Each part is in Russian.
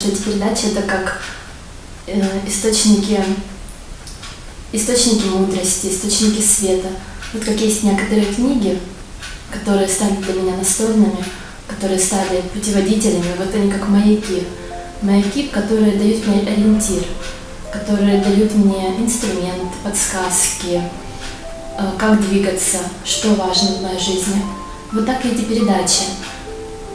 Эти передачи — это как источники мудрости, источники света. Вот как есть некоторые книги, которые стали для меня настольными, которые стали путеводителями, вот они как маяки. Маяки, которые дают мне ориентир, которые дают мне инструмент, подсказки, как двигаться, что важно в моей жизни. Вот так и эти передачи.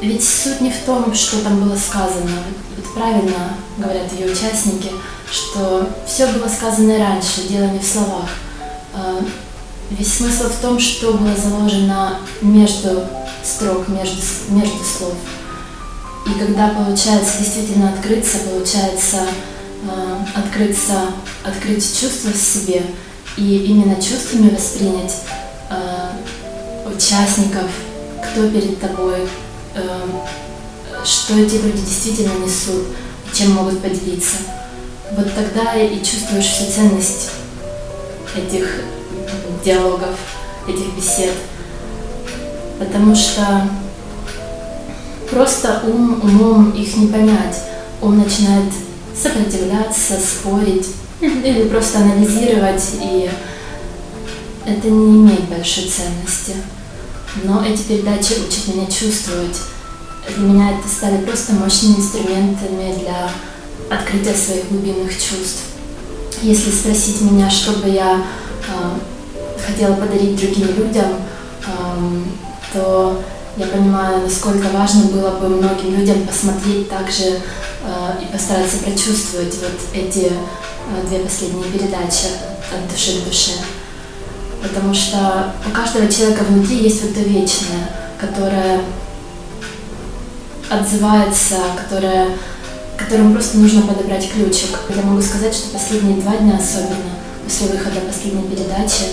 Ведь суть не в том, что там было сказано. Вот правильно говорят ее участники, что все было сказано и раньше, дело не в словах. Весь смысл в том, что было заложено между строк, между слов. И когда получается действительно получается открыть чувства в себе и именно чувствами воспринять участников, кто перед тобой, что эти люди действительно несут, чем могут поделиться. Вот тогда и чувствуешь всю ценность этих диалогов, этих бесед. Потому что просто умом их не понять. Ум начинает сопротивляться, спорить или просто анализировать, и это не имеет большой ценности. Но эти передачи учат меня чувствовать. Для меня это стали просто мощными инструментами для открытия своих глубинных чувств. Если спросить меня, что бы я хотела подарить другим людям, то я понимаю, насколько важно было бы многим людям посмотреть также и постараться прочувствовать вот эти две последние передачи «От души к душе». Потому что у каждого человека внутри есть вот то вечное, которое отзывается, которому просто нужно подобрать ключик. Я могу сказать, что последние 2 дня, особенно после выхода последней передачи,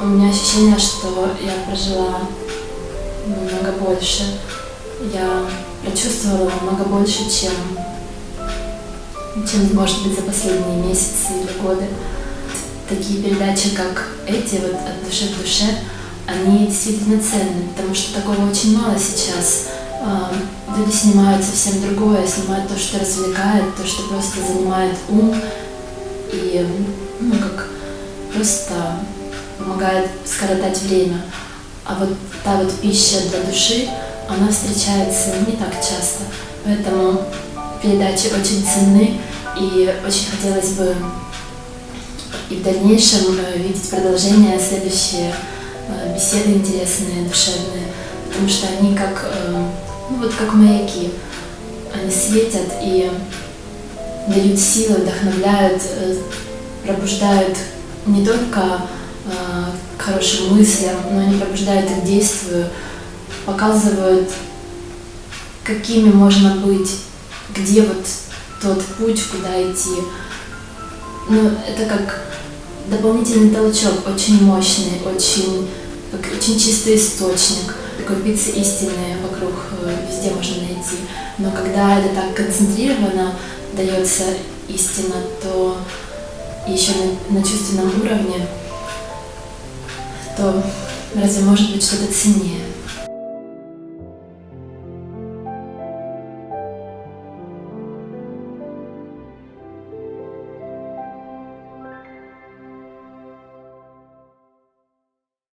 у меня ощущение, что я прожила намного больше. Я прочувствовала намного больше, чем может быть за последние месяцы или годы. Такие передачи, как эти, вот «От души к душе», они действительно ценны, потому что такого очень мало сейчас. Люди снимают совсем другое, снимают то, что развлекает, то, что просто занимает ум и как просто помогает скоротать время. А вот та вот пища для души, она встречается не так часто. Поэтому передачи очень ценны, и очень хотелось бы и в дальнейшем видеть продолжение, следующие беседы интересные, душевные, потому что они как маяки. Они светят и дают силы, вдохновляют, пробуждают не только к хорошим мыслям, но они пробуждают их к действию, показывают, какими можно быть, где вот тот путь, куда идти. Это как дополнительный толчок, очень мощный, очень чистый источник. Крупицы истины вокруг везде можно найти. Но когда это так концентрированно дается истина, то еще на чувственном уровне, то разве может быть что-то ценнее?